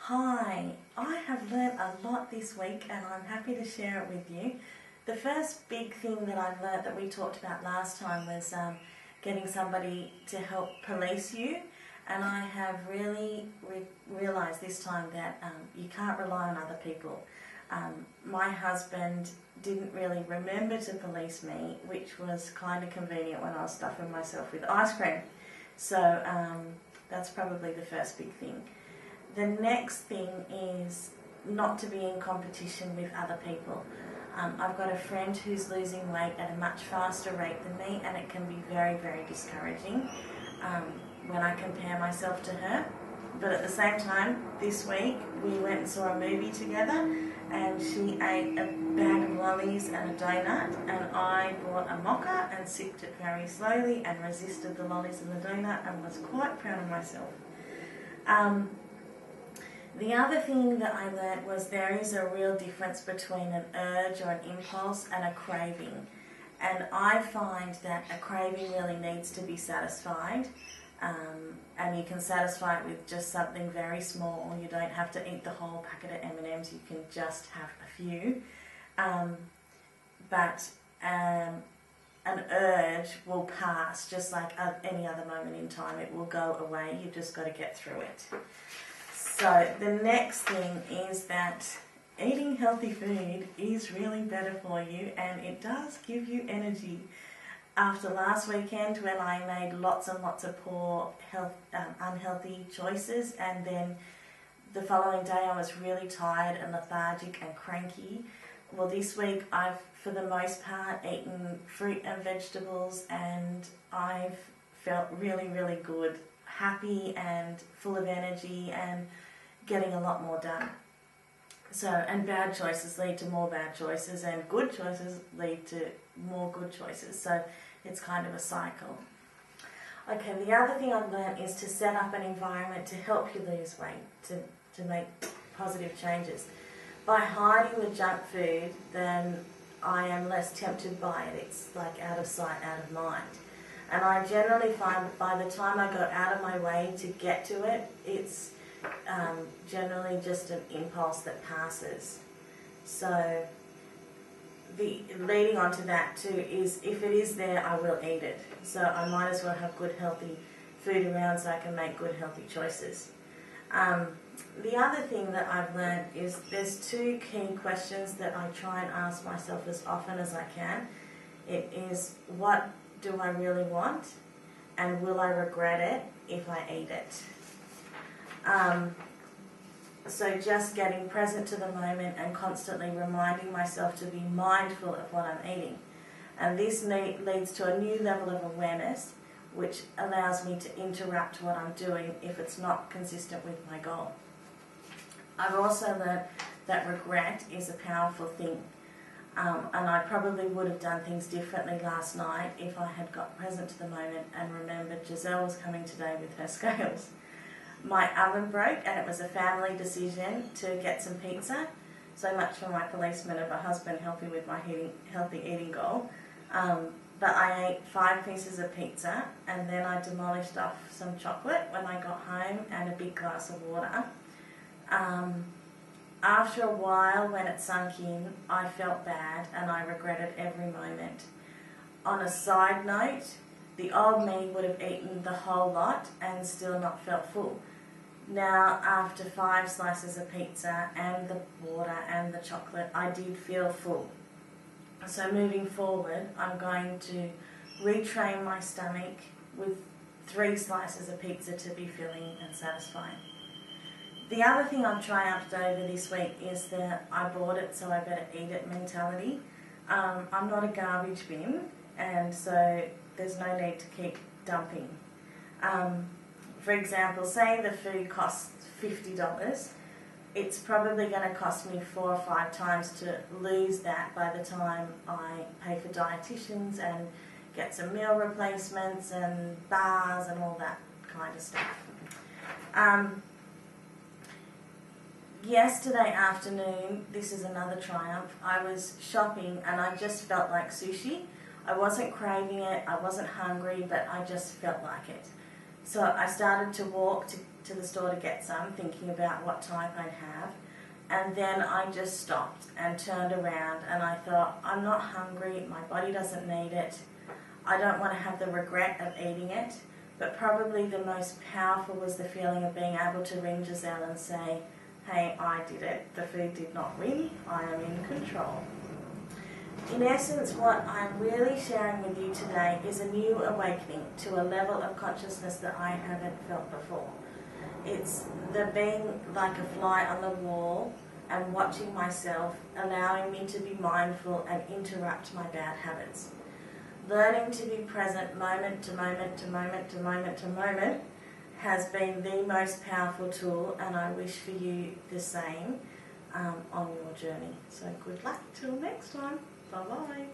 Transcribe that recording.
Hi, I have learnt a lot this week and I'm happy to share it with you. The first big thing that I've learnt that we talked about last time was getting somebody to help police you, and I have really realised this time that you can't rely on other people. My husband didn't really remember to police me, which was kind of convenient when I was stuffing myself with ice cream. So that's probably the first big thing. The next thing is not to be in competition with other people. I've got a friend who's losing weight at a much faster rate than me, and it can be very, very discouraging when I compare myself to her. But at the same time, this week we went and saw a movie together, and she ate a bag of lollies and a donut, and I bought a mocha and sipped it very slowly and resisted the lollies and the donut and was quite proud of myself. The other thing that I learnt was there is a real difference between an urge or an impulse and a craving. And I find that a craving really needs to be satisfied, and you can satisfy it with just something very small. You don't have to eat the whole packet of M&Ms, you can just have a few. But an urge will pass just like any other moment in time. It will go away, you've just got to get through it. So the next thing is that eating healthy food is really better for you, and it does give you energy. After last weekend when I made lots and lots of poor unhealthy choices, and then the following day I was really tired and lethargic and cranky. Well, this week I've for the most part eaten fruit and vegetables, and I've felt really, really good, happy and full of energy and getting a lot more done. So, and bad choices lead to more bad choices, and good choices lead to more good choices. So it's kind of a cycle. Okay, the other thing I've learned is to set up an environment to help you lose weight, to make positive changes. By hiding the junk food, then I am less tempted by it. It's like out of sight, out of mind. And I generally find that by the time I go out of my way to get to it, it's generally just an impulse that passes. So leading on to that too is if it is there, I will eat it. So I might as well have good healthy food around so I can make good healthy choices. The other thing that I've learned is there's two key questions that I try and ask myself as often as I can. It is, what do I really want, and will I regret it if I eat it? So just getting present to the moment and constantly reminding myself to be mindful of what I'm eating. And this leads to a new level of awareness, which allows me to interrupt what I'm doing if it's not consistent with my goal. I've also learned that regret is a powerful thing. And I probably would have done things differently last night if I had got present to the moment and remembered Giselle was coming today with her scales. My oven broke, and it was a family decision to get some pizza. So much for my policeman of a husband helping with my healthy eating goal. But I ate 5 pieces of pizza, and then I demolished off some chocolate when I got home and a big glass of water. After a while, when it sunk in, I felt bad and I regretted every moment. On a side note, the old me would have eaten the whole lot and still not felt full. Now, after 5 slices of pizza and the water and the chocolate, I did feel full. So moving forward, I'm going to retrain my stomach with 3 slices of pizza to be filling and satisfying. The other thing I've triumphed over this week is that I bought it so I better eat it mentality. I'm not a garbage bin, and so there's no need to keep dumping. For example, say the food costs $50, it's probably going to cost me 4 or 5 times to lose that by the time I pay for dietitians and get some meal replacements and bars and all that kind of stuff. Yesterday afternoon, this is another triumph, I was shopping and I just felt like sushi. I wasn't craving it, I wasn't hungry, but I just felt like it. So I started to walk to the store to get some, thinking about what type I'd have. And then I just stopped and turned around and I thought, I'm not hungry, my body doesn't need it. I don't want to have the regret of eating it. But probably the most powerful was the feeling of being able to ring Giselle and say, hey, I did it. The food did not win. I am in control. In essence, what I'm really sharing with you today is a new awakening to a level of consciousness that I haven't felt before. It's the being like a fly on the wall and watching myself, allowing me to be mindful and interrupt my bad habits. Learning to be present moment to moment to moment to moment to moment has been the most powerful tool, and I wish for you the same on your journey. So good luck till next time. Bye-bye.